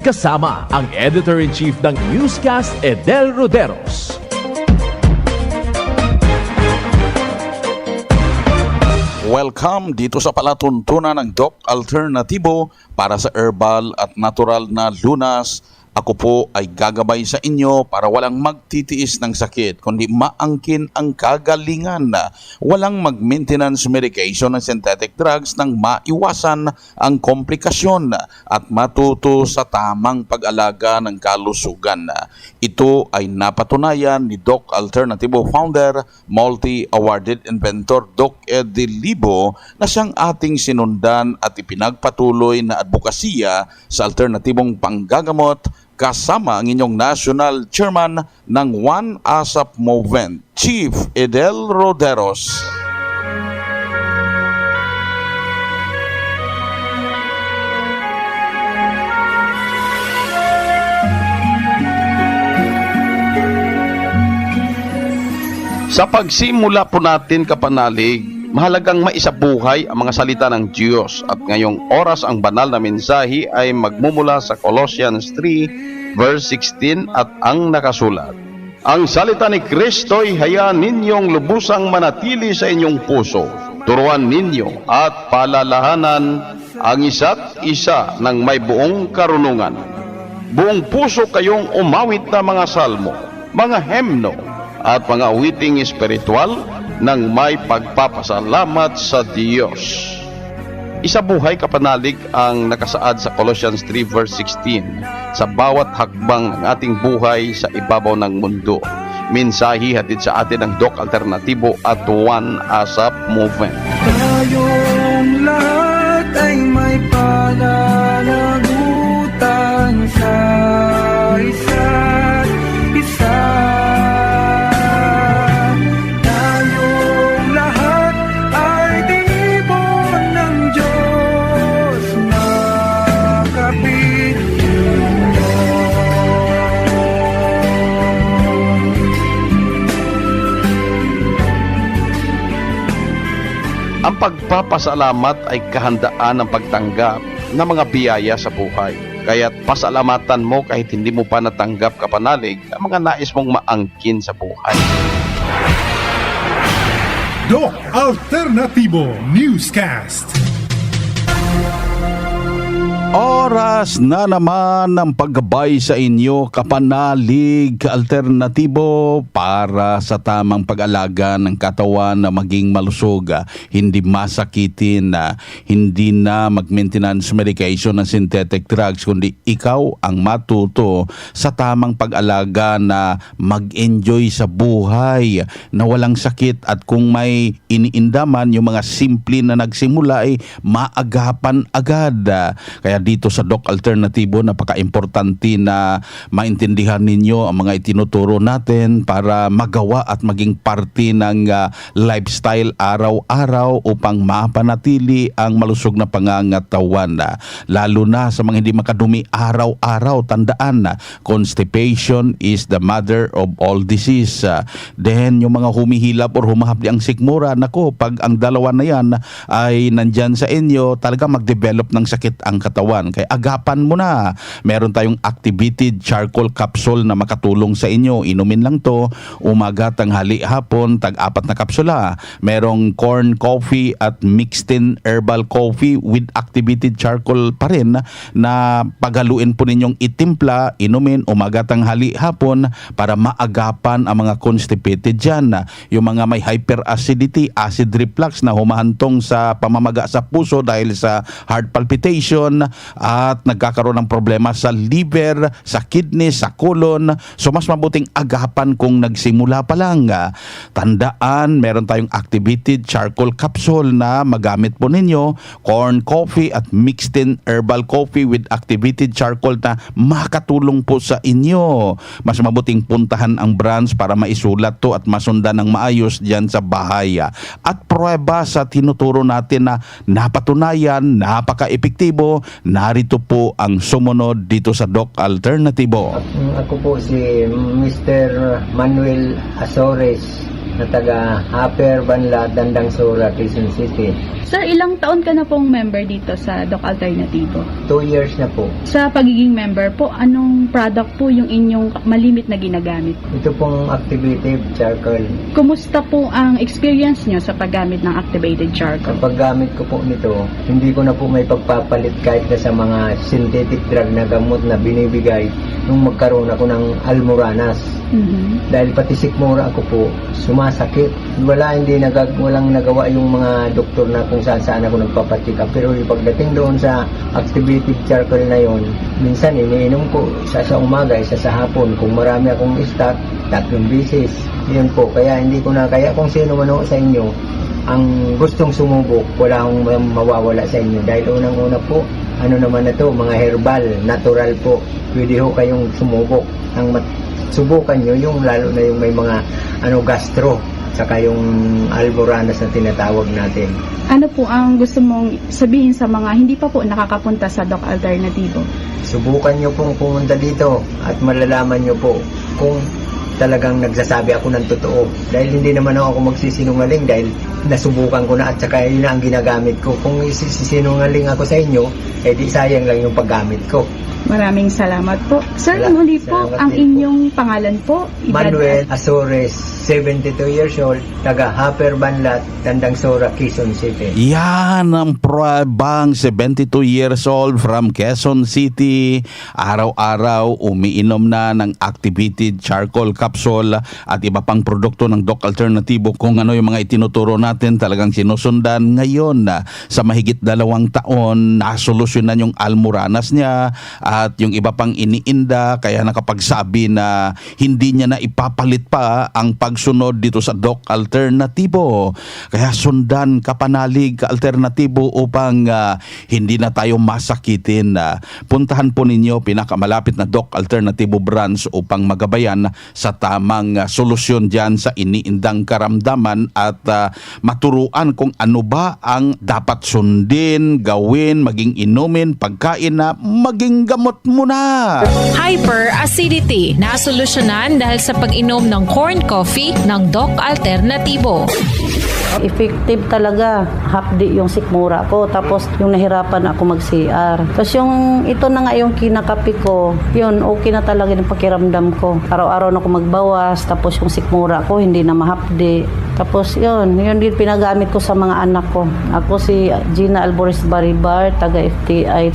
kasama ang Editor-in-Chief ng Newscast, Edel Roderos. Welcome dito sa palatuntunan ng Doc Alternatibo para sa herbal at natural na lunas. Ako po ay gagabay sa inyo para walang magtitiis ng sakit, kundi maangkin ang kagalingan. Walang mag-maintenance medication ng synthetic drugs nang maiwasan ang komplikasyon at matuto sa tamang pag-alaga ng kalusugan. Ito ay napatunayan ni Doc Alternatibo founder, multi-awarded inventor Doc Eddie Libo na siyang ating sinundan at ipinagpatuloy na advokasya sa alternatibong panggagamot kasama ang inyong National Chairman ng One ASAP Movement, Chief Edel Roderos. Sa pagsimula po natin, kapanalig, mahalagang maisabuhay ang mga salita ng Diyos at ngayong oras ang banal na mensahe ay magmumula sa Colossians 3 verse 16 at ang nakasulat. Ang salita ni Kristo'y hayaan ninyong lubusang manatili sa inyong puso. Turuan ninyo at palalahanan ang isa't isa ng may buong karunungan. Buong puso kayong umawit na mga salmo, mga hemno at mga awiting espiritual nang may pagpapasalamat sa Diyos. Isabuhay, kapanalig, ang nakasaad sa Colossians 3 verse 16 sa bawat hakbang ng ating buhay sa ibabaw ng mundo. Mensahe hatid sa atin ng Doc Alternatibo at One ASAP Movement. Tayong lahat ay may pananagutan sa isa't isa. Ang pagpapasalamat ay kahandaan ng pagtanggap ng mga biyaya sa buhay. Kaya't pasalamatan mo kahit hindi mo pa natanggap, kapanalig, ang mga nais mong maangkin sa buhay. Doc Alternatibo Newscast. Oras na naman ng paggabay sa inyo, kapanalig, alternatibo para sa tamang pag-alaga ng katawan na maging malusog, hindi masakitin, hindi na mag-maintenance medication ng synthetic drugs, kundi ikaw ang matuto sa tamang pag-alaga na mag-enjoy sa buhay na walang sakit, at kung may iniindaman, yung mga simple na nagsimula ay maagapan agad. Kaya dito sa Doc Alternatibo, napaka-importante na maintindihan ninyo ang mga itinuturo natin para magawa at maging parte ng lifestyle araw-araw upang mapanatili ang malusog na pangangatawan. Lalo na sa mga hindi makadumi araw-araw, tandaan na constipation is the mother of all disease. Then yung mga humihilap or humahapdi ang sikmura, nako, pag ang dalawa na yan ay nandyan sa inyo, talaga mag-develop ng sakit ang katawan. Kaya agapan mo na. Meron tayong activated charcoal capsule na makatulong sa inyo. Inumin lang to umaga, tanghali, hapon, tag-4 na kapsula. Merong corn coffee at mixed in herbal coffee with activated charcoal pa rin na paghaluin po ninyong itimpla, inumin umaga, tanghali, hapon para maagapan ang mga constipated dyan. Yung mga may hyperacidity, acid reflux na humahantong sa pamamaga sa puso dahil sa heart palpitation, at nagkakaroon ng problema sa liver, sa kidney, sa colon. So mas mabuting agapan kung nagsimula pa lang. Tandaan, meron tayong activated charcoal capsule na magamit po ninyo, corn coffee at mixed in herbal coffee with activated charcoal na makatulong po sa inyo. Mas mabuting puntahan ang branch para maisulat to at masundan ng maayos dyan sa bahay. At pruweba sa tinuturo natin na napatunayan, napaka-epektibo, narito po ang sumunod dito sa Doc Alternatibo. Ako po si Mr. Manuel Azores, na taga Upper Banlat, Dandang Sora, Quezon City. Sir, ilang taon ka na pong member dito sa Doc Alternativo? 2 years na po. Sa pagiging member po, anong product po yung inyong malimit na ginagamit? Ito pong activated charcoal. Kumusta po ang experience nyo sa paggamit ng activated charcoal? Kapag gamit ko po nito, hindi ko na po may pagpapalit kahit na sa mga synthetic drug na gamot na binibigay nung magkaroon ako ng almoranas. Dahil pati sikmura ako po, sumasakit. Walang nagawa yung mga doktor na kung saan ako nagpapacheck up. Pero pagdating doon sa activated charcoal na yon, minsan iniinom ko isa sa umaga, isa sa hapon. Kung marami akong stock, 3 beses. Yun po, kaya hindi ko na, kaya kung sino man sa inyo, ang gustong sumubok, wala akong mawawala sa inyo. Dahil unang-una po, ano naman na to, mga herbal, natural po. Pwede ho kayong sumubok. Ang subukan nyo, yung lalo na yung may mga gastro, saka yung almoranas na tinatawag natin. Ano po ang gusto mong sabihin sa mga hindi pa po nakakapunta sa Doc Alternativo? Subukan nyo pong pumunta dito at malalaman nyo po kung talagang nagsasabi ako ng totoo. Dahil hindi naman ako magsisinungaling dahil nasubukan ko na at saka yun na ang ginagamit ko. Kung isisinungaling ako sa inyo, di sayang lang yung paggamit ko. Maraming salamat po. Sir, muli po, ang inyong pangalan po? Manuel Azores, 72 years old, taga Upper Banlat, Tandang Sora, Quezon City. Yan ang probang 72 years old from Quezon City. Araw-araw umiinom na ng activated charcoal capsule at iba pang produkto ng Doc Alternativo. Kung ano yung mga itinuturo natin, talagang sinusundan. Ngayon, sa mahigit 2 taon, nasolusyonan yung almoranas niya at yung iba pang iniinda, kaya nakapagsabi na hindi niya na ipapalit pa ang pagsunod dito sa Doc Alternativo. Kaya sundan kapanalig ka Alternativo upang hindi na tayo masakitin. Puntahan po ninyo pinakamalapit na Doc Alternativo branch upang magabayan sa tamang solusyon dyan sa iniindang karamdaman at maturuan kung ano ba ang dapat sundin, gawin, maging inumin, pagkain na maging gamot mo na. Hyperacidity na solusyonan dahil sa pag-inom ng corn coffee ng Doc Alternativo. Effective talaga. Hapdi yung sikmura ko. Tapos yung nahirapan ako mag-CR. Tapos yung ito na nga yung kinakapi ko, yun, okay na talaga yung pakiramdam ko. Araw-araw na ako magbawas. Tapos yung sikmura ko, hindi na mahapdi. Tapos yun din pinagamit ko sa mga anak ko. Ako si Gina Alboris Baribar, taga FTI.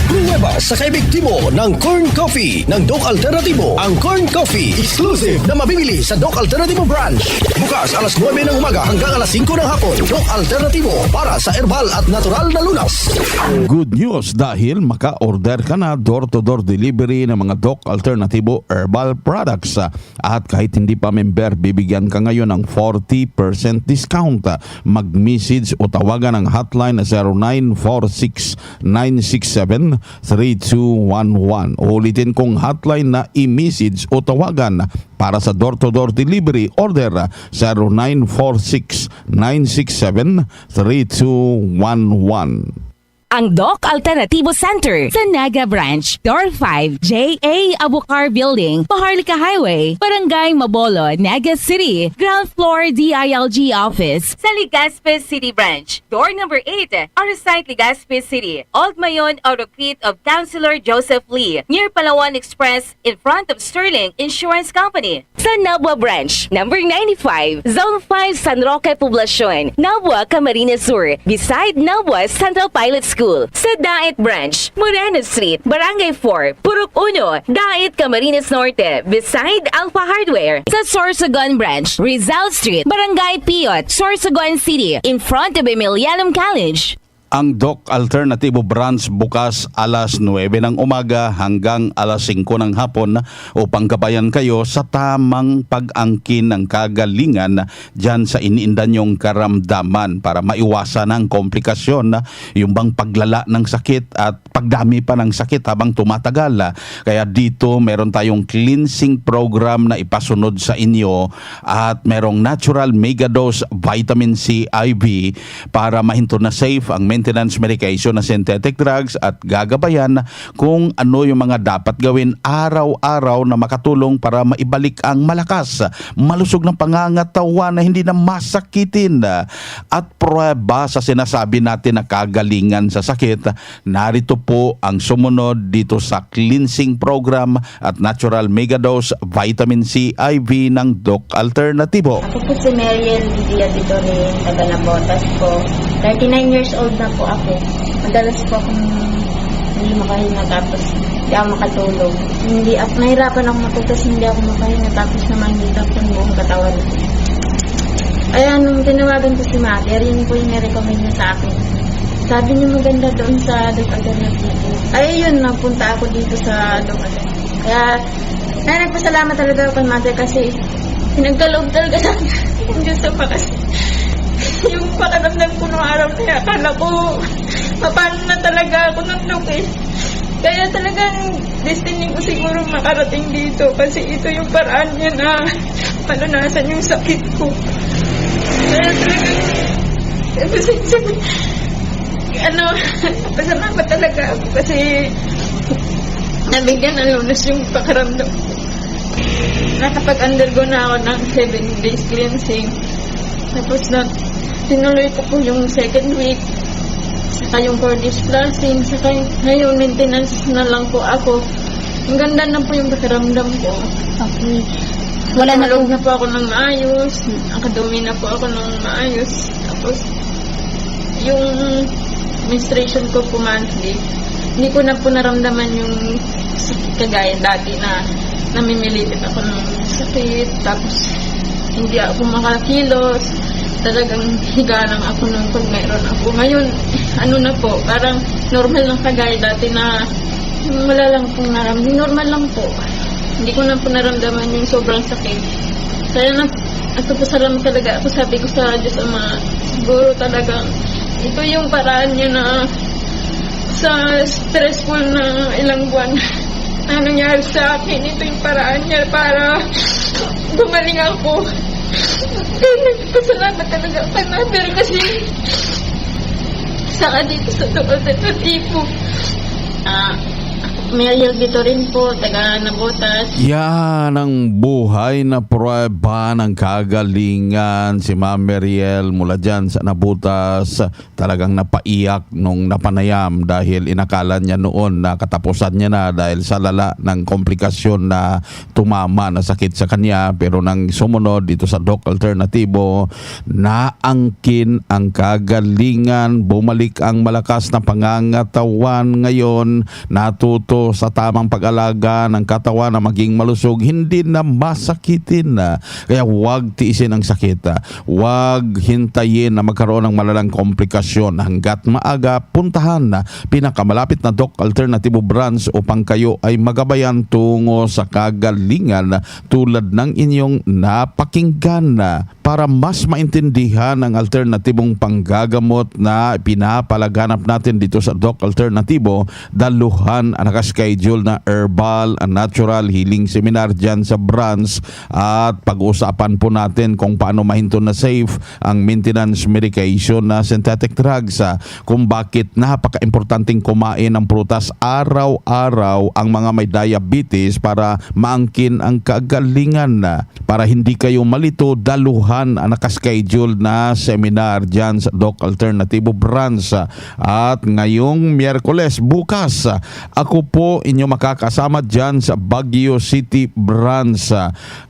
Nueva sa kaebektibo ng Corn Coffee ng Doc Alternativo. Ang Corn Coffee, exclusive na mabibili sa Doc Alternativo branch. Bukas alas 9 ng umaga hanggang alas 5 ng hapon. Doc Alternativo para sa herbal at natural na lunas. Good news dahil maka-order ka na door-to-door delivery ng mga Doc Alternativo herbal products. At kahit hindi pa member, bibigyan ka ngayon ng 40% discount. Mag-message o tawagan ang hotline na 0946-967-3211. Ulitin kong hotline na i-message o tawagan para sa door-to-door delivery order 0946-967-3211. Ang Doc Alternativo Center sa Naga Branch, Door 5, J.A. Abucar Building, Paharlika Highway, Barangay Mabolo, Naga City, Ground Floor DILG Office. Sa Legazpi City Branch, Door number 8, Arsite Legazpi City, Old Mayon Autocrete of Councilor Joseph Lee, near Palawan Express, in front of Sterling Insurance Company. Sa Nabua Branch, number 95, Zone 5, San Roque Poblacion, Nabua, Camarines Sur, beside Nabua Central Pilot School. Sa Dait Branch, Moreno Street, Barangay 4, Purok 1, Dait, Camarines Norte, beside Alpha Hardware. Sa Sorsogon Branch, Rizal Street, Barangay Piot, Sorsogon City, in front of Emilianum College. Ang Doc Alternativo branch bukas alas 9 ng umaga hanggang alas 5 ng hapon upang gabayan kayo sa tamang pag-angkin ng kagalingan dyan sa iniinda nyong karamdaman para maiwasan ang komplikasyon, yung bang paglala ng sakit at pagdami pa ng sakit habang tumatagal. Kaya dito meron tayong cleansing program na ipasunod sa inyo at merong natural megadose vitamin C IV para mahinto na safe ang maintenance medication na synthetic drugs at gagabayan kung ano yung mga dapat gawin araw-araw na makatulong para maibalik ang malakas, malusog ng pangangatawan na hindi na masakitin. At prueba sa sinasabi natin na kagalingan sa sakit, narito po ang sumunod dito sa cleansing program at natural megadose vitamin C IV ng Doc Alternativo. Ako po si Mariel Lidia Bitorin, taga Nabotas po. 39 years old na po ako. Madalas po akong hindi makahinga tapos hindi ako makatulog. Nahirapan ako matulog, hindi ako makahinga tapos naman dito po yung buong katawan. Kaya nung tinawagan ko si Mother, yun po yung nirecommend niya sa akin. Sabi niya maganda doon sa Doc Alternativo. Ay yun, napunta ako dito sa Doc Alternativo. Kaya nagpasalamat talaga ako kay Mother kasi pinagkaloob talaga sa yung Diyos sa kasi yung pakiramdam ko noong araw na akala ko paano na talaga ako ng Doc eh. Kaya talagang destiny ko siguro makarating dito kasi ito yung paraan niya na palunasan yung sakit ko. Kaya talagang pasalamat talaga ako kasi nabigyan ng lunas yung pakiramdam ko. Nakapag-undergo na ako ng 7 days cleansing. Tapos tinuloy ko po yung second week. Saka yung 4 days flushing. Saka ngayon maintenance na lang po ako. Ang ganda na po yung pakiramdam ko. Okay. Wala na po ako ng maayos. Nakadumi na po ako ng maayos. Tapos yung menstruation ko po monthly. Hindi ko na po naramdaman yung kagaya dati na namimilitit ako ng sakit, tapos hindi ako makakilos, talagang higa lang ako nung pag mayroon ako. Ngayon, na po, parang normal lang kagaya dati na wala lang pong naramdaman, normal lang po. Hindi ko na po naramdaman yung sobrang sakit. Kaya nagpapasalamat talaga ako, sabi ko sa Diyos Ama, siguro talagang ito yung paraan niya na sa stressful na ilang buwan na nangyari sa akin, ito yung paraan niya para gumaling ako. Kaya nagpasalamat talaga kay Mother kasi saka dito sa Doc Alternativo. Mariel Bitorin po, taga Nabotas. Yan ang buhay na prueba ng kagalingan. Si Ma'am Mariel mula dyan sa Nabotas, talagang napaiyak nung napanayam dahil inakala niya noon na katapusan niya na dahil sa lala ng komplikasyon na tumama na sakit sa kanya. Pero nang sumunod dito sa Doc Alternativo, naangkin ang kagalingan, bumalik ang malakas na pangangatawan. Ngayon, natuto sa tamang pag-alaga ng katawan na maging malusog, hindi na masakitin na. Kaya huwag tiisin ang sakit. Huwag hintayin na magkaroon ng malalang komplikasyon. Hanggat maaga, puntahan na pinakamalapit na Doc Alternativo branch upang kayo ay magabayan tungo sa kagalingan tulad ng inyong napakinggan para mas maintindihan ang alternatibong panggagamot na pinapalaganap natin dito sa Doc Alternativo. Daluhan ang schedule na herbal and natural healing seminar dyan sa branch at pag-uusapan po natin kung paano mahinto na safe ang maintenance medication na synthetic drugs, kung bakit napaka-importanting kumain ng prutas araw-araw ang mga may diabetes para maangkin ang kagalingan, para hindi kayo malito. Daluhan ang nakaschedule na seminar dyan sa Doc Alternativo branch. At ngayong Miyerkules, bukas, ako po inyo makakasama dyan sa Baguio City branch.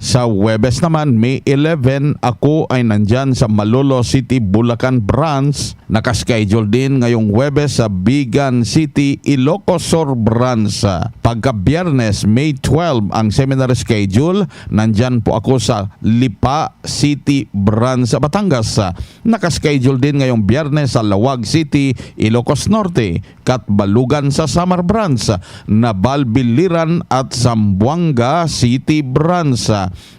Sa Huwebes naman, May 11, ako ay nandyan sa Malolo City, Bulacan branch. Nakaschedule din ngayong Huwebes sa Bigan City, Ilocos Sur branch. Pagka Biyernes, May 12, ang seminar schedule, nandyan po ako sa Lipa City branch sa Batangas. Nakaschedule din ngayong Biyernes sa Lawag City, Ilocos Norte, Katbalugan sa Samar branch, Nabalbiliran at Zamboanga City branch.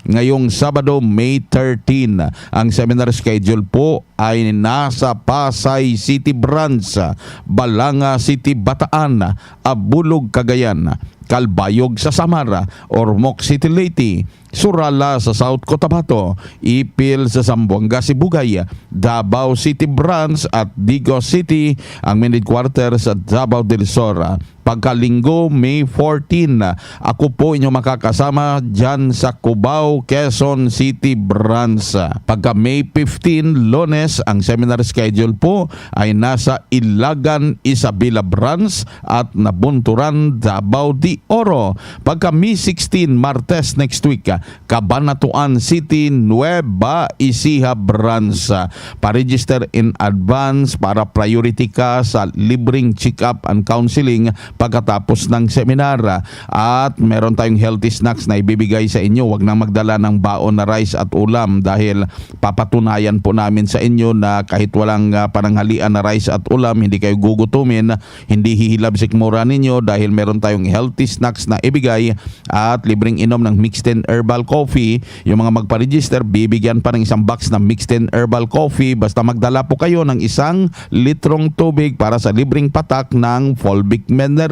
Ngayong Sabado, May 13, ang seminar schedule po ay nasa Pasay City branch, Balanga City, Bataan, Abulog, Cagayan, Calbayog sa Samara, Ormoc City Leyte, Surala sa South Cotabato, Ipil sa Zamboanga, Sibugay, Davao City Branch at Digos City ang main headquarter sa Davao del Sur. Pagkalinggo, May 14, ako po inyong makakasama dyan sa Cubao, Quezon City Branch. Pagka May 15, Lunes, ang seminar schedule po ay nasa Ilagan, Isabela Branch at Nabunturan, Davao de Oro. Pagka May 16, Martes next week, Cabanatuan City, Nueva Ecija Branch. Pa-register in advance para priority ka sa libreng check-up and counseling pagkatapos ng seminar. At meron tayong healthy snacks na ibibigay sa inyo. Huwag nang magdala ng baon na rice at ulam dahil papatunayan po namin sa inyo na kahit walang pananghalian na rice at ulam, hindi kayo gugutumin, hindi hihilab sikmura ninyo dahil meron tayong healthy snacks na ibigay at libreng inom ng mixed in herbal coffee. Yung mga magpa-register, bibigyan pa ng isang box na mixed in herbal coffee basta magdala po kayo ng 1 litrong tubig para sa libreng patak ng Volvic Mineral.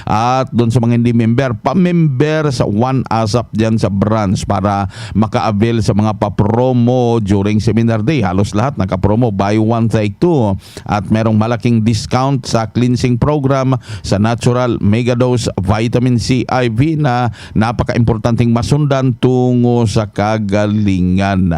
At doon sa mga hindi member, pa-member sa One ASAP dyan sa branch para maka-avail sa mga pa-promo during seminar day. Halos lahat naka-promo, buy one take two. At merong malaking discount sa cleansing program sa Natural Megadose Vitamin C IV na napaka-importanting masundan tungo sa kagalingan.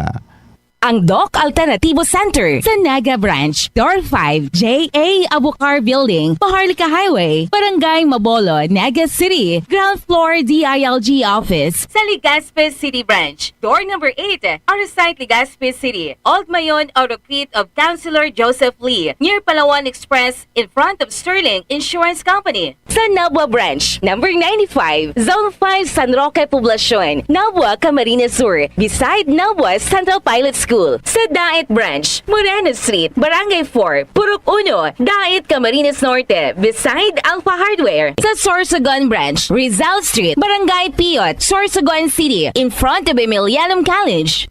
Ang Doc Alternativo Center sa Naga Branch, Door 5, J.A. Abukar Building, Paharlika Highway, Barangay Mabolo, Naga City, ground floor DILG office sa Legazpi City Branch, door number 8, Arsite Legazpi City, Old Mayon Autocrete of Councilor Joseph Lee, near Palawan Express in front of Sterling Insurance Company. Sa Nabwa Branch, number 95, Zone 5 San Roque Poblacion, Nabwa, Camarines Sur, beside Nabwa Central Pilot School. Sa Dait Branch, Moreno Street, Barangay 4, Purok 1, Dait, Camarines Norte, beside Alpha Hardware. Sa Sorsogon Branch, Rizal Street, Barangay Piot, Sorsogon City, in front of Emilianum College.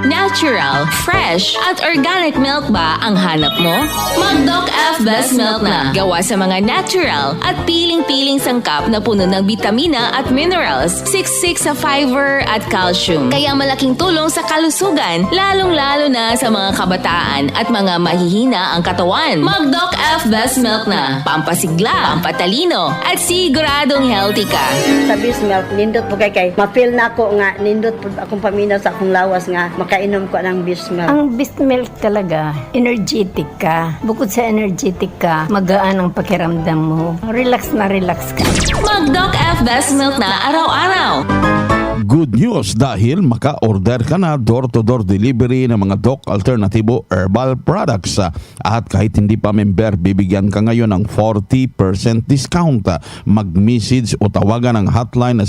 Natural, fresh, at organic milk ba ang hanap mo? Mag-Doc F Best Milk na. Gawa sa mga natural at piling-piling sangkap na puno ng bitamina at minerals, 6 sa fiber at calcium. Kaya malaking tulong sa kalusugan, lalong-lalo na sa mga kabataan at mga mahihina ang katawan. Mag-Doc F Best Milk na. Pampasigla, pampatalino, at siguradong healthy ka. Sa Best Milk, nindot po kay ma-feel na ako nga, nindot po akong paminaw sa akong lawas nga, makainom ko ng Best Milk. Ang Best Milk talaga, energetic ka. Bukod sa energetic ka, magaan ang pakiramdam mo. Relax na relax ka. Mag-Doc F Best Milk na araw-araw. Good news dahil maka-order ka na door-to-door delivery ng mga Doc Alternativo Herbal Products. At kahit hindi pa member, bibigyan ka ngayon ng 40% discount. Mag-message o tawagan ang hotline na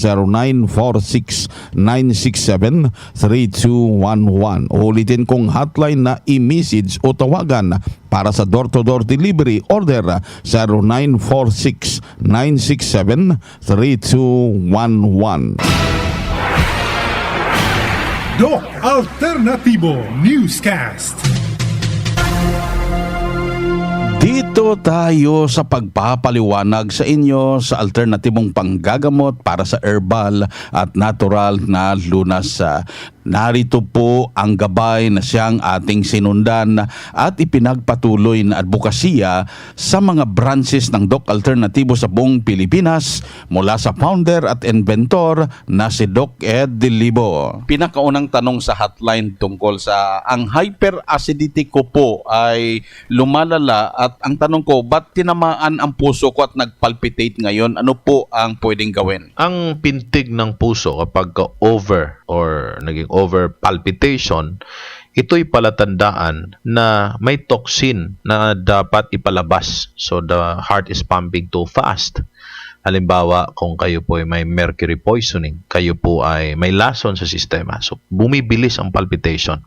0946-967-3211. Ulitin kong hotline na i-message o tawagan para sa door-to-door delivery. Order 0946-967-3211. Doc Alternativo Newscast. Dito tayo sa pagpapaliwanag sa inyo sa alternatibong panggagamot para sa herbal at natural na lunas. Narito po ang gabay na siyang ating sinundan at ipinagpatuloy na advokasya sa mga branches ng Doc Alternativo sa buong Pilipinas mula sa founder at inventor na si Doc Ed Dilibo. Pinakaunang tanong sa hotline tungkol sa ang hyperacidity ko po ay lumalala at ang tanong ko, ba't tinamaan ang puso ko at nagpalpitate ngayon? Ano po ang pwedeng gawin? Ang pintig ng puso kapag over or naging over palpitation, ito'y palatandaan na may toxin na dapat ipalabas. So the heart is pumping too fast. Halimbawa, kung kayo po ay may mercury poisoning, kayo po ay may lason sa sistema. So bumibilis ang palpitation.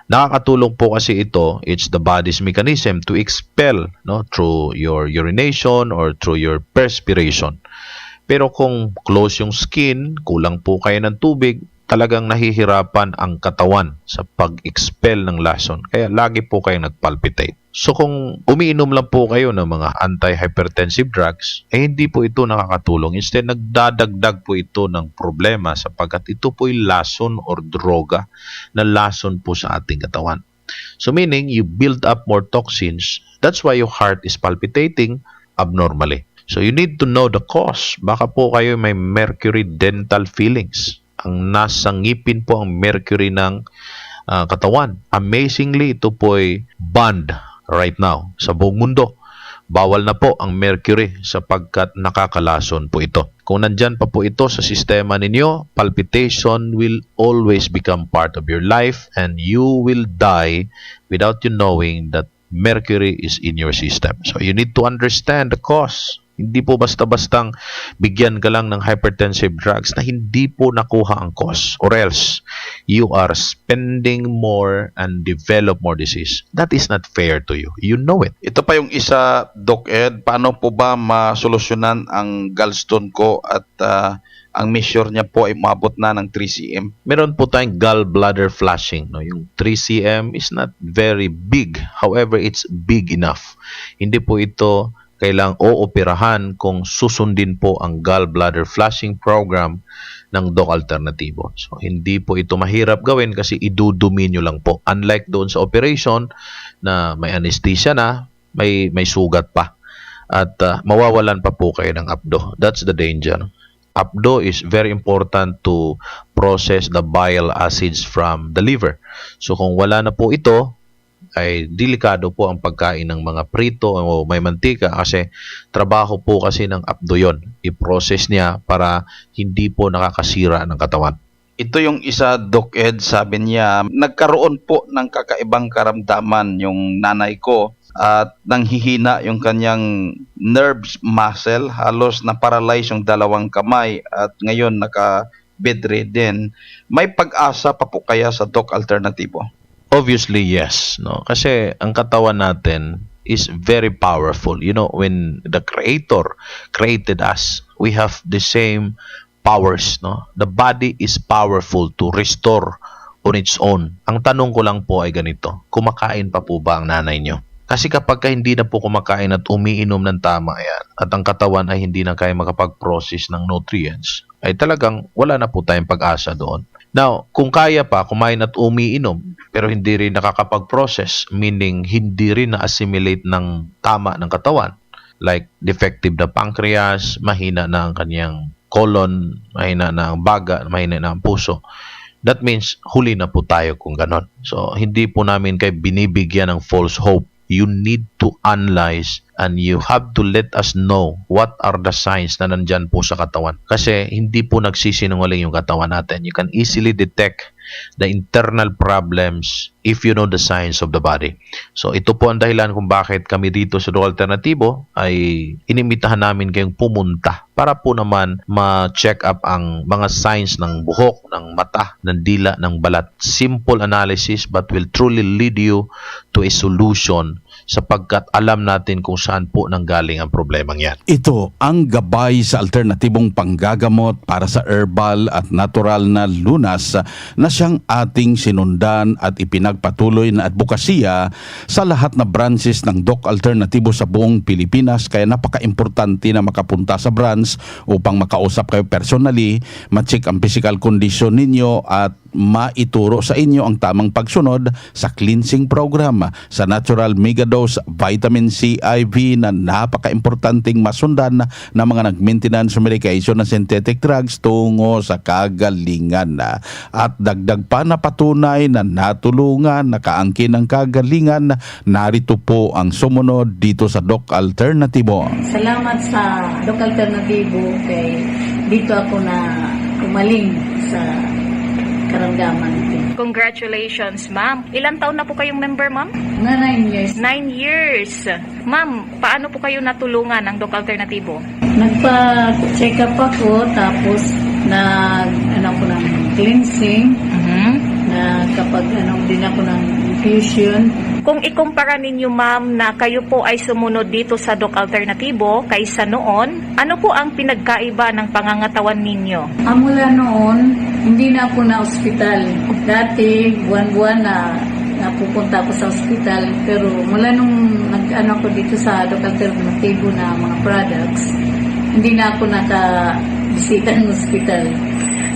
Nakakatulong po kasi ito, it's the body's mechanism to expel through your urination or through your perspiration. Pero kung close yung skin, kulang po kayo ng tubig, talagang nahihirapan ang katawan sa pag-expel ng lason. Kaya lagi po kayo nagpalpitate. So kung umiinom lang po kayo ng mga anti-hypertensive drugs, hindi po ito nakakatulong. Instead, nagdadagdag po ito ng problema sapagkat ito po'y lason or droga na lason po sa ating katawan. So meaning, you build up more toxins. That's why your heart is palpitating abnormally. So you need to know the cause. Baka po kayo may mercury dental fillings. Ang nasa ngipin po ang mercury ng katawan. Amazingly, ito po'y banned right now sa buong mundo. Bawal na po ang mercury sapagkat nakakalason po ito. Kung nandyan pa po ito sa sistema ninyo, palpitation will always become part of your life and you will die without you knowing that mercury is in your system. So you need to understand the cause. Hindi po basta-bastang bigyan ka lang ng hypertensive drugs na hindi po nakuha ang cause, or else you are spending more and develop more disease. That is not fair to you. You know it. Ito pa yung isa, Doc Ed, paano po ba masolusyonan ang gallstone ko at ang measure niya po ay umabot na ng 3 cm? Meron po tayong gallbladder flushing. No? Yung 3 cm is not very big. However, it's big enough. Hindi po ito kailang ooperahan kung susundin po ang gallbladder flushing program ng Doc Alternativo. So, hindi po ito mahirap gawin kasi idudumi nyo lang po. Unlike doon sa operation na may anesthesia na, may sugat pa. At mawawalan pa po kayo ng abdo. That's the danger. Abdo is very important to process the bile acids from the liver. So, kung wala na po ito, ay delikado po ang pagkain ng mga prito o may mantika kasi trabaho po kasi ng abdo yun. I-process niya para hindi po nakakasira ng katawan. Ito yung isa, Doc Ed, sabi niya, nagkaroon po ng kakaibang karamdaman yung nanay ko at nanghihina yung kanyang nerves muscle, halos na-paralyze yung dalawang kamay at ngayon naka-bedridden. May pag-asa pa po kaya sa Doc Alternativo? Obviously, yes. No? Kasi ang katawan natin is very powerful. You know, when the Creator created us, we have the same powers. No? The body is powerful to restore on its own. Ang tanong ko lang po ay ganito, kumakain pa po ba ang nanay nyo? Kasi kapag hindi na po kumakain at umiinom ng tama yan, at ang katawan ay hindi na kaya makapag-process ng nutrients, ay talagang wala na po tayong pag-asa doon. Now, kung kaya pa kumain at umiinom, pero hindi rin nakakapag-process, meaning hindi rin na-assimilate ng tama ng katawan, like defective na pancreas, mahina na ang kanyang colon, mahina na ang baga, mahina na ang puso, that means huli na po tayo kung ganon. So, hindi po namin kayo binibigyan ng false hope. You need to analyze and you have to let us know what are the signs na nandyan po sa katawan. Kasi hindi po nagsisinungaling yung katawan natin. You can easily detect the internal problems if you know the signs of the body. So ito po ang dahilan kung bakit kami dito sa Doc Alternativo ay inimbitahan namin kayong pumunta para po naman ma-check up ang mga signs ng buhok, ng mata, ng dila, ng balat. Simple analysis but will truly lead you to a solution sapagkat alam natin kung saan po nanggaling ang problemang yan. Ito ang gabay sa alternatibong panggagamot para sa herbal at natural na lunas na siyang ating sinundan at ipinagpatuloy na advokasya sa lahat na branches ng Doc Alternativo sa buong Pilipinas. Kaya napaka-importante na makapunta sa branch upang makausap kayo personally, ma-check ang physical condition ninyo at maituro sa inyo ang tamang pagsunod sa cleansing program sa Natural Megadose Vitamin C IV na napaka-importanting masundan na mga nag-maintenance medication na synthetic drugs tungo sa kagalingan. At dagdag pa na patunay na natulungan, nakaangkin ng kagalingan, narito po ang sumunod dito sa Doc Alternativo. Salamat sa Doc Alternativo kay dito ako na umaling sa karamdaman. Congratulations, ma'am. Ilang taon na po kayong member, ma'am? 9 years. 9 years. Ma'am, paano po kayo natulungan ng Doc Alternativo? Nagpa-check up ako, tapos ko ng cleansing, na kapag din ako ng infusion. Kung ikumpara ninyo, ma'am, na kayo po ay sumunod dito sa Doc Alternativo kaysa noon, ano po ang pinagkaiba ng pangangatawan ninyo? Mula noon, hindi na ako na ospital. Dati, buwan-buwan na napupunta ako sa ospital. Pero mula nung nag-ano ako dito sa Doc Alternatibo na mga products, hindi na ako nakabisita ng ospital.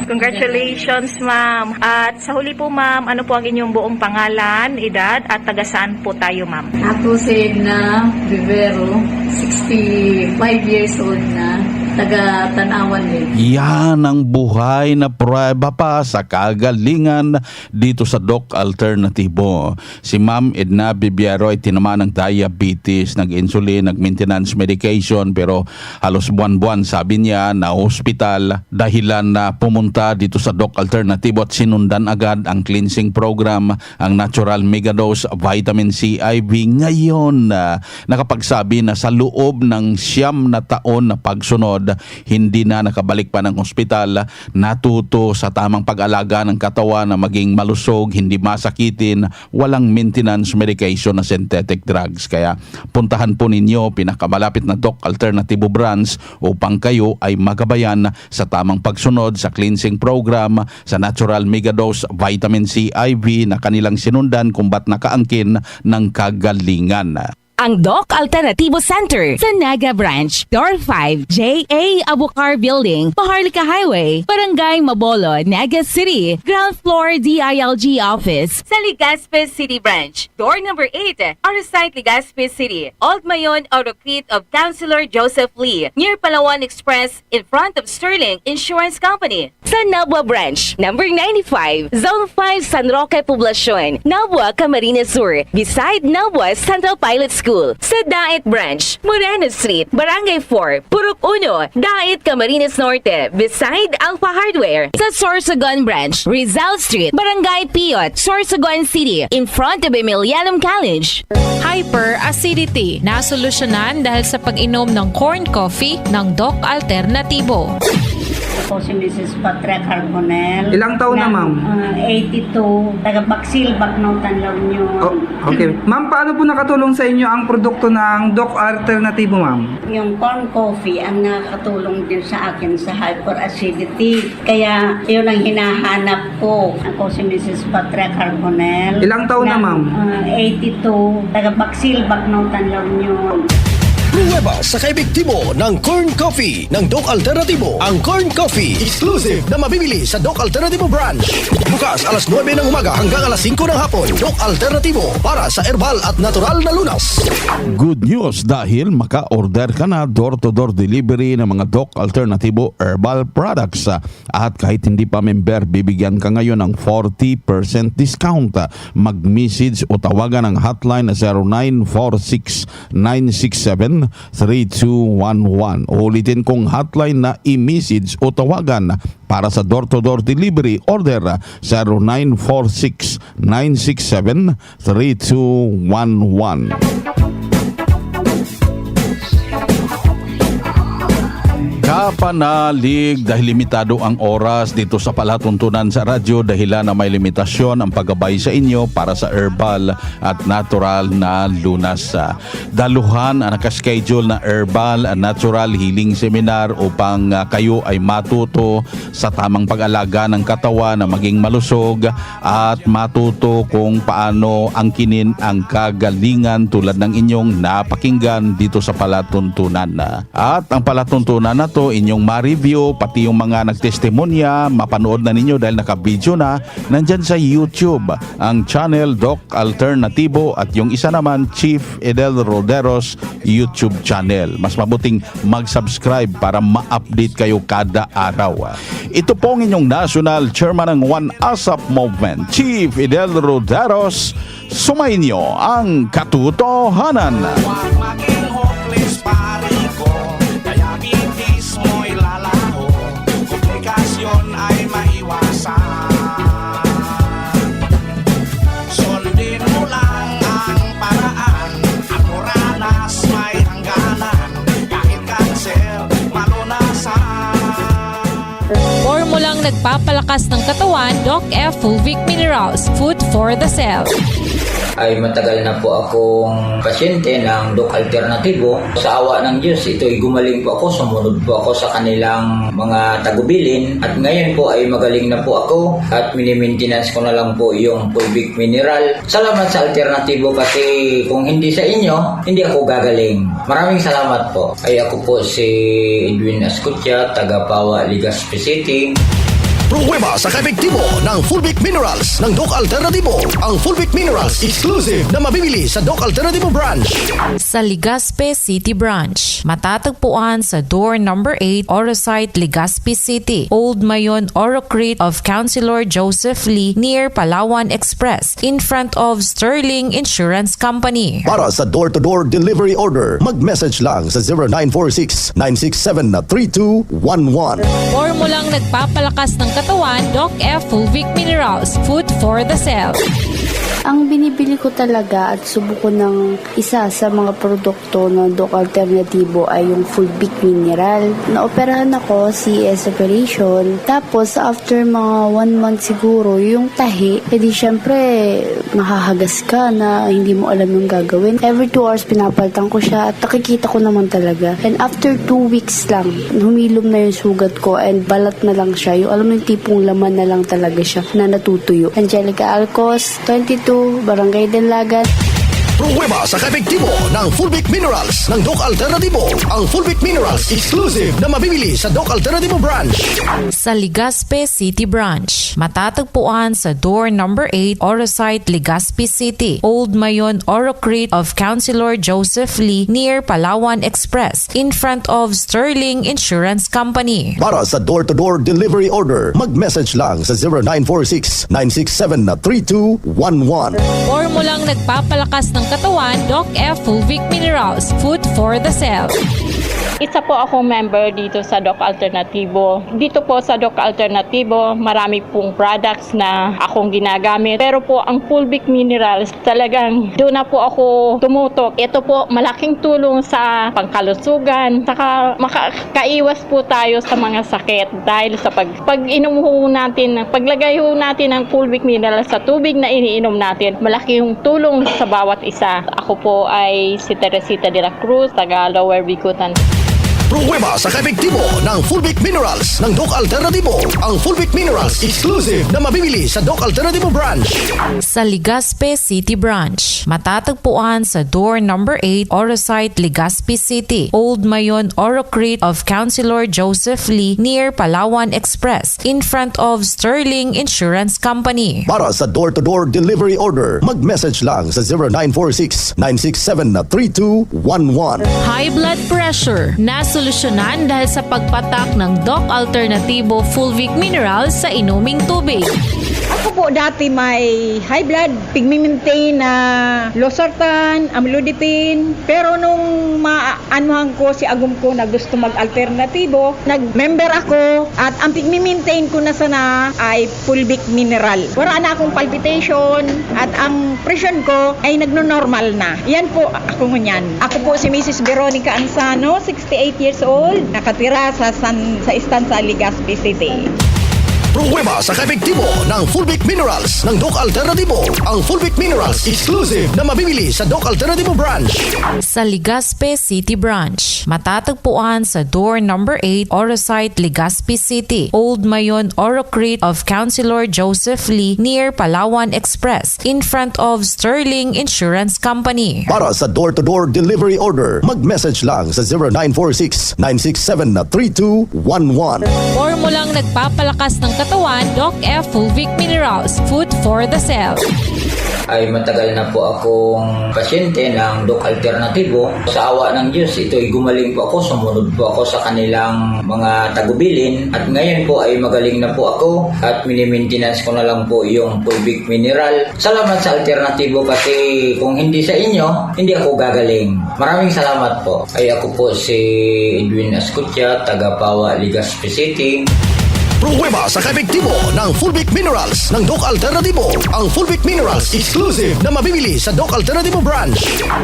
Congratulations, ma'am. At sa huli po, ma'am, ano po ang inyong buong pangalan, edad, at taga saan po tayo, ma'am? Ako si Edna Vivero, 65 years old na, taga Tanawan Lake. Yan ang buhay na prueba pa sa kagalingan dito sa Doc Alternatibo. Si Ma'am Edna Bibiero ay tinamaan ng diabetes, nag-insulin, nag-maintenance medication, pero halos buwan-buwan sabi niya na hospital dahilan na pumunta dito sa Doc Alternatibo at sinundan agad ang cleansing program, ang Natural Megadose Vitamin C IV. Ngayon, nakapagsabi na sa loob ng 9 na taon na pagsunod, hindi na nakabalik pa ng ospital, natuto sa tamang pag-alaga ng katawan na maging malusog, hindi masakitin, walang maintenance medication na synthetic drugs. Kaya puntahan po ninyo pinakamalapit na Doc Alternatibo branch upang kayo ay magabayan sa tamang pagsunod sa cleansing program, sa Natural Megadose Vitamin C IV na kanilang sinundan kung ba't nakaangkin ng kagalingan. Ang Doc Alternatibo Center sa Naga Branch, Door 5, J.A. Abukar Building, Paharlika Highway, Barangay Mabolo, Naga City, ground floor DILG office. Sa Legazpi City Branch, door number 8, Arsite Legazpi City, Old Mayon Autocrete of Councilor Joseph Lee, near Palawan Express, in front of Sterling Insurance Company. Sa Nabua Branch, number 95, Zone 5, San Roque Poblacion, Nabua, Camarines Sur, beside Nabua Central Pilot School. Sa Dait Branch, Moreno Street, Barangay 4, Purok 1, Dait, Camarines Norte, beside Alpha Hardware. Sa Sorsogon Branch, Rizal Street, Barangay Piot, Sorsogon City, in front of Emilianum College. Hyperacidity, nasolusyonan dahil sa pag-inom ng corn coffee ng Doc Alternatibo. Ako si Mrs. Patria Carbonell. Ilang taon na, ma'am? 82. Taga-Baksil, Baknotan lang nyo. Oh, okay. Ma'am, paano po nakatulong sa inyo ang produkto ng Doc Alternatibo, ma'am? Yung corn coffee ang nakakatulong din sa akin sa hyperacidity. Kaya yun ang hinahanap ko. Ako si Mrs. Patria Carbonell. Ilang taon na, ma'am? 82. Taga-Baksil, Baknotan lang nyo. Nuweba sa kaibiktibo ng Corn Coffee ng Doc Alternatibo. Ang Corn Coffee, exclusive na mabibili sa Doc Alternatibo branch. Bukas alas 9 ng umaga hanggang alas 5 ng hapon. Doc Alternatibo para sa herbal at natural na lunas. Good news dahil maka-order ka na door-to-door delivery ng mga Doc Alternatibo herbal products. At kahit hindi pa member, bibigyan ka ngayon ng 40% discount. Mag-message o tawagan ang hotline na 0946-967-3211. Ulitin kong hotline na i-message o tawagan para sa door-to-door delivery order 0946-967-3211. Kapanalig dahil limitado ang oras dito sa palatuntunan sa radyo dahilan na may limitasyon ang paggabay sa inyo para sa herbal at natural na lunas. Daluhan ang nakaschedule na herbal and natural healing seminar upang kayo ay matuto sa tamang pag-alaga ng katawan na maging malusog at matuto kung paano angkinin ang kagalingan tulad ng inyong napakinggan dito sa palatuntunan. At ang palatuntunan na to inyong ma-review, pati yung mga nagtestimonya, mapanood na ninyo dahil naka-video na. Nandyan sa YouTube ang channel Doc Alternatibo at yung isa naman Chief Edel Roderos YouTube channel. Mas mabuting mag-subscribe para ma-update kayo kada araw. Ito pong inyong National Chairman ng One ASAP Movement, Chief Edel Roderos. Sumainyo ang katotohanan. Formulang nagpapalakas ng katawan, Doc F. Fulvic Minerals, food for the cell. Ay matagal na po akong pasyente ng Doc Alternatibo. Sa awa ng Diyos, ito'y gumaling po ako, sumunod po ako sa kanilang mga tagubilin at ngayon po ay magaling na po ako at mini-maintenance ko na lang po yung Fulvic Mineral. Salamat sa Alternatibo kasi kung hindi sa inyo, hindi ako gagaling. Maraming salamat po. Ay ako po si Edwin Ascutya, taga Pawa, Legazpi City. Pruweba sa kaepektibo ng Fulvic Minerals ng Doc Alternatibo. Ang Fulvic Minerals exclusive na mabibili sa Doc Alternatibo branch. Sa Legazpi City Branch, matatagpuan sa door number 8, Orosite, Legazpi City, Old Mayon Orocrete of Councilor Joseph Lee near Palawan Express in front of Sterling Insurance Company. Para sa door-to-door delivery order, mag-message lang sa 0946-967-3211. Formulang nagpapalakas ng katawan, Doc F. Fulvic Minerals, food for the cell. Ang binibili ko talaga at subuko ng isa sa mga produkto ng Doc Alternatibo ay yung Fulvic Mineral. Naoperahan ako, CS operation. Tapos after mga 1 month siguro, yung tahi, edi syempre mahahagas ka na hindi mo alam yung gagawin. Every 2 hours pinapaltan ko siya at nakikita ko naman talaga. And after 2 weeks lang, humilom na yung sugat ko and balat na lang siya. Yung alam mo yung tipong laman na lang talaga siya na natutuyo. Angelica Alcos, 22, Barangay Denlagat. Pruweba sa kaepektibo ng Fulvic Minerals ng Doc Alternatibo. Ang Fulvic Minerals exclusive na mabibili sa Doc Alternatibo branch. Sa Legazpi City Branch, matatagpuan sa door number 8, Orosite, Legazpi City, Old Mayon Orocrete of Councilor Joseph Lee near Palawan Express in front of Sterling Insurance Company. Para sa door-to-door delivery order, mag-message lang sa 0946-967-3211. Formulang nagpapalakas ng katawan, Doc F. Fulvic Minerals, food for the cell. Isa po akong member dito sa Doc Alternatibo. Dito po sa Doc Alternatibo, marami pong products na akong ginagamit. Pero po ang Fulvic Minerals, talagang doon na po ako tumutok. Ito po malaking tulong sa pangkalusugan. Saka makakaiwas po tayo sa mga sakit dahil sa pag inom ho natin, paglagay ho natin ng Fulvic Minerals sa tubig na iniinom natin, malaki yung tulong sa bawat isa. Ako po ay si Teresita de la Cruz, taga Lower Bicutan. Pruweba sa kaepektibo ng Fulvic Minerals ng Doc Alternatibo. Ang Fulvic Minerals exclusive na mabibili sa Doc Alternatibo branch. Sa Legazpi City Branch, matatagpuan sa door number 8, Orosite, Legazpi City, Old Mayon Orocrete of Councilor Joseph Lee near Palawan Express in front of Sterling Insurance Company. Para sa door-to-door delivery order, mag-message lang sa 0946-967-3211. High blood pressure, nasolusyonan dahil sa pagpatak ng Doc Alternatibo Fulvic Minerals sa inuming tubig. Ako po dati may high blood, pigmimintain na losartan, amlodipine. Pero nung maanuhan ko si agum ko na gusto mag-alternatibo, nag-member ako at ang pigmimintain ko na sana ay Fulvic Mineral. Wala na akong palpitation at ang presyon ko ay nagno-normal na. Yan po ako ngunyan. Ako po si Mrs. Veronica Ansano, 68 years old, nakatira sa Estanza, Legazpi City. Pruweba sa kaepektibo ng Fulvic Minerals ng Doc Alternatibo. Ang Fulvic Minerals exclusive na mabibili sa Doc Alternatibo branch. Sa Legazpi City Branch, matatagpuan sa door number 8, Orosite, Legazpi City, Old Mayon Orocrete of Councilor Joseph Lee near Palawan Express in front of Sterling Insurance Company. Para sa door-to-door delivery order, mag-message lang sa 0946-967-3211. Formulang nagpapalakas ng katawan, Doc F. Fulvic Minerals, food for the cell. Ay matagal na po akong pasyente ng Doc Alternatibo. Sa awa ng Diyos, ito'y gumaling po ako, sumunod po ako sa kanilang mga tagubilin at ngayon po ay magaling na po ako at mini-maintenance ko na lang po yung Fulvic Mineral. Salamat sa Alternatibo kasi kung hindi sa inyo, hindi ako gagaling. Maraming salamat po. Ay ako po si Edwin Ascutya, taga Pawa, Legazpi City. Pruweba sa kaepektibo ng Fulvic Minerals ng Doc Alternatibo. Ang Fulvic Minerals exclusive na mabibili sa Doc Alternatibo branch.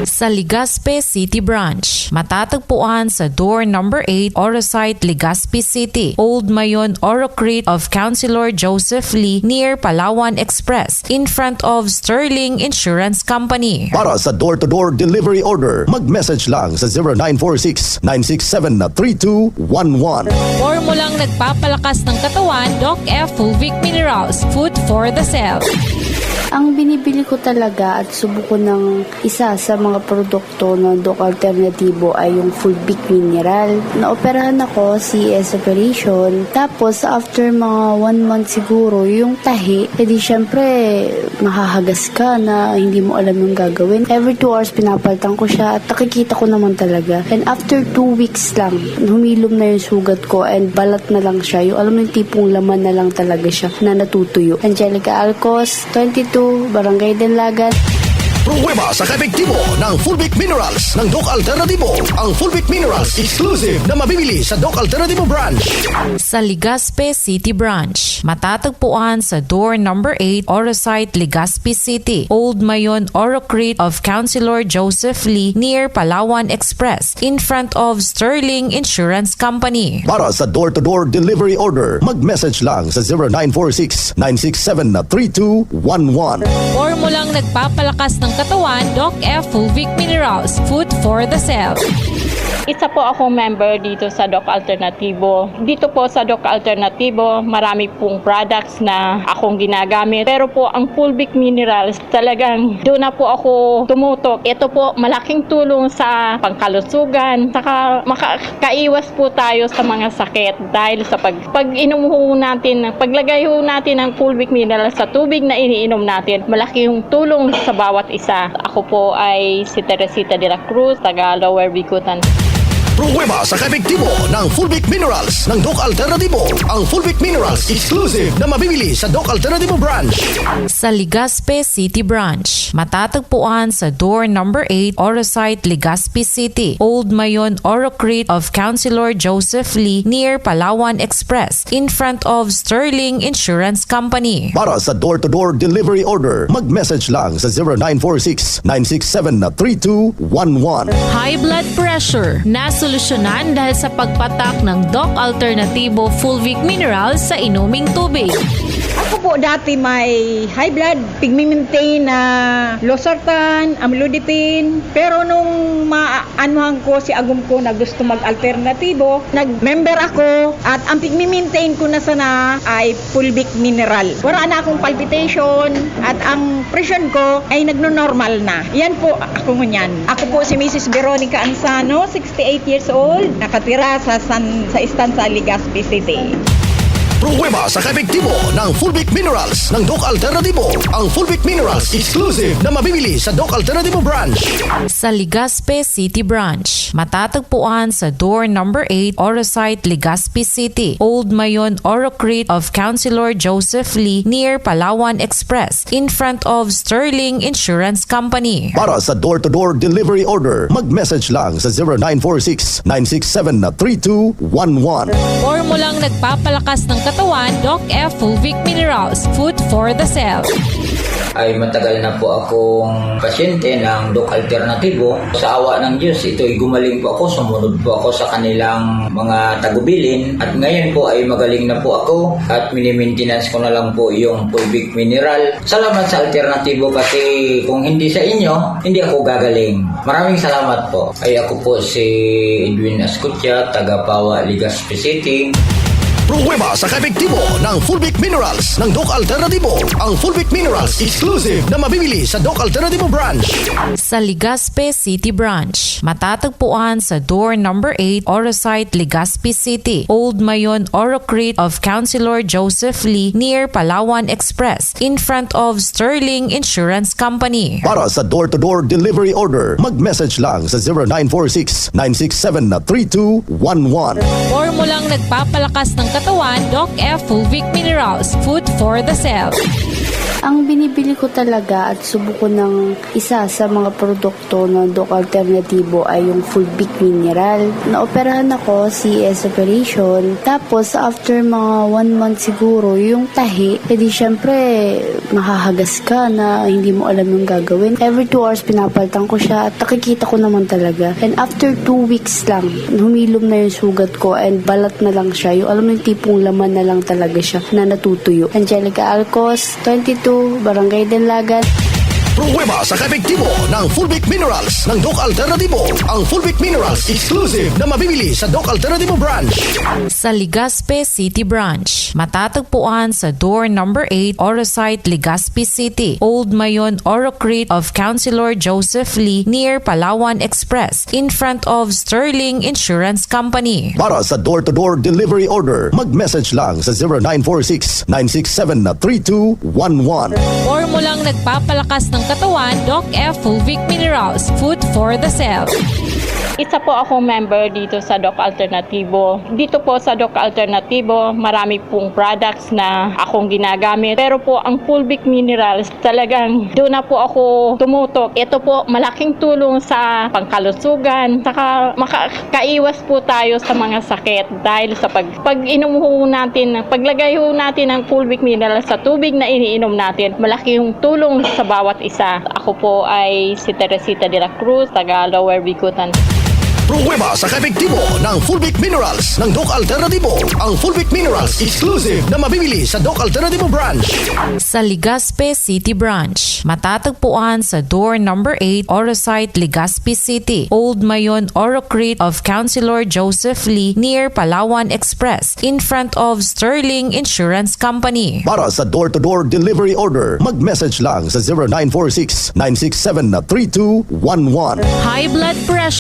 Sa Legazpi City Branch, matatagpuan sa door number 8, Orosite, Legazpi City, Old Mayon, Oro Crete of Councilor Joseph Lee near Palawan Express in front of Sterling Insurance Company. Para sa door-to-door delivery order, mag-message lang sa 0946-967-3211. Formulang nagpapalakas ng katawan, Doc F. Fulvic Minerals, food for the cell. Ang binibili ko talaga at subuko ng isa sa mga produkto ng Doc Alternatibo ay yung Fulvic Mineral. Naoperahan ako, CS operation. Tapos after mga 1 month siguro, yung tahi, edi syempre mahahagas ka na hindi mo alam yung gagawin. Every 2 hours pinapaltan ko siya at nakikita ko naman talaga. And after 2 weeks lang, humilom na yung sugat ko and balat na lang siya. Yung alam mo yung tipong laman na lang talaga siya na natutuyo. Angelica Alcos, 22, Barangay Denlagan. Pruweba sa kaepektibo ng Fulvic Minerals ng Doc Alternatibo. Ang Fulvic Minerals exclusive na mabibili sa Doc Alternatibo branch. Sa Legazpi City Branch, matatagpuan sa door number 8, Orosite, Legazpi City, Old Mayon, Oro Crete of Councilor Joseph Lee near Palawan Express in front of Sterling Insurance Company. Para sa door-to-door delivery order, mag-message lang sa 0946-967-3211. Formulang nagpapalakas ng katawan, Doc F. Fulvic Minerals, food for the cell. Isa po akong member dito sa Doc Alternatibo. Dito po sa Doc Alternatibo, marami pong products na akong ginagamit. Pero po ang Fulvic Minerals, talagang doon na po ako tumutok. Ito po malaking tulong sa pangkalusugan, saka makakaiwas po tayo sa mga sakit dahil sa pag inom ho natin, paglagay ho natin ng Fulvic Minerals sa tubig na iniinom natin, malaking tulong sa bawat isa. Ako po ay si Teresita de la Cruz, taga Lower Bicutan. Pruweba sa kaepektibo ng Fulvic Minerals ng Doc Alternatibo. Ang Fulvic Minerals exclusive na mabibili sa Doc Alternatibo branch. Sa Legazpi City Branch, matatagpuan sa door number 8, Orosite, Legazpi City, Old Mayon, Oro Crete of Councilor Joseph Lee near Palawan Express in front of Sterling Insurance Company. Para sa door-to-door delivery order, mag-message lang sa 0946-967-3211. High blood pressure, nasolusyonan dahil sa pagpatak ng Doc Alternatibo Fulvic Minerals sa inuming tubig. Ako po dati may high blood, pigmentin na losartan, amlodipine. Pero nung maanuhan ko si agum ko na gusto mag-alternatibo, nag-member ako at ang pigmentin ko na sana ay Fulvic Mineral. Wala na akong palpitation at ang presyon ko ay nagno-normal na. Yan po ako ngunyan. Ako po si Mrs. Veronica Ansano, 68 years old, nakatira sa Istanza, Legazpi City. Pruweba sa kaepektibo ng Fulvic Minerals ng Doc Alternatibo. Ang Fulvic Minerals exclusive na mabibili sa Doc Alternatibo branch. Sa Legazpi City Branch, matatagpuan sa door number 8, Orosite, Legazpi City, Old Mayon, Oro Crete of Councilor Joseph Lee near Palawan Express in front of Sterling Insurance Company. Para sa door-to-door delivery order, mag-message lang sa 0946-967-3211. Formulang nagpapalakas ng katawan, Doc F. Fulvic Minerals, food for the cell. Ay matagal na po akong pasyente ng Doc Alternatibo. Sa awa ng Diyos, ito'y gumaling po ako, sumunod po ako sa kanilang mga tagubilin at ngayon po ay magaling na po ako at mini-maintenance ko na lang po yung Fulvic Mineral. Salamat sa Alternatibo kasi kung hindi sa inyo, hindi ako gagaling. Maraming salamat po. Ay ako po si Edwin Ascutya, taga Pawa, Legazpi City. Pruweba sa kaepektibo ng Fulvic Minerals ng Doc Alternatibo. Ang Fulvic Minerals exclusive na mabibili sa Doc Alternatibo branch. Sa Legazpi City Branch, matatagpuan sa door number 8, Orosite, Legazpi City, Old Mayon, Oro Crete of Councilor Joseph Lee near Palawan Express in front of Sterling Insurance Company. Para sa door-to-door delivery order, mag-message lang sa 0946-967-3211. Formulang nagpapalakas ng katawan, Doc F Fulvic Minerals, food for the cell. Ang binibili ko talaga at subo ko ng isa sa mga produkto ng Doc Alternatibo ay yung Fulvic Mineral. Naoperahan ako, CS operation. Tapos after mga 1 month siguro, yung tahi, edi syempre mahahagas ka na hindi mo alam yung gagawin. Every 2 hours pinapaltan ko siya at nakikita ko naman talaga. And after 2 weeks lang, humilom na yung sugat ko and balat na lang siya. Yung alam mo yung tipong laman na lang talaga siya na natutuyo. Angelica Alcos, 22, Barangay Denlagan. Pruweba sa kaepektibo ng Fulvic Minerals ng Doc Alternatibo. Ang Fulvic Minerals exclusive na mabibili sa Doc Alternatibo branch. Sa Legazpi City Branch, matatagpuan sa door number 8, Orosite, Legazpi City, Old Mayon, Orocrete of Councilor Joseph Lee near Palawan Express in front of Sterling Insurance Company. Para sa door-to-door delivery order, mag-message lang sa 0946-967-3211. Formulang nagpapalakas ng katawan, Doc F Fulvic Minerals, food for the cell. Isa po akong member dito sa Doc Alternatibo. Dito po sa Doc Alternatibo, marami pong products na akong ginagamit. Pero po ang Fulvic Minerals, talagang doon na po ako tumutok. Ito po malaking tulong sa pangkalusugan. Saka makakaiwas po tayo sa mga sakit. Dahil sa pag inom ho natin, paglagay ho natin ng Fulvic Minerals sa tubig na iniinom natin, malaking tulong sa bawat isa. Ako po ay si Teresita de la Cruz, taga Lower Bicutan. Pruweba sa kaepektibo ng Fulvic Minerals ng Doc Alternatibo. Ang Fulvic Minerals exclusive na mabibili sa Doc Alternatibo branch. Sa Legazpi City Branch, matatagpuan sa door number 8, Orosite, Legazpi City, Old Mayon, Orocrete of Councilor Joseph Lee near Palawan Express in front of Sterling Insurance Company. Para sa door-to-door delivery order, mag-message lang sa 0946-967-3211. High blood pressure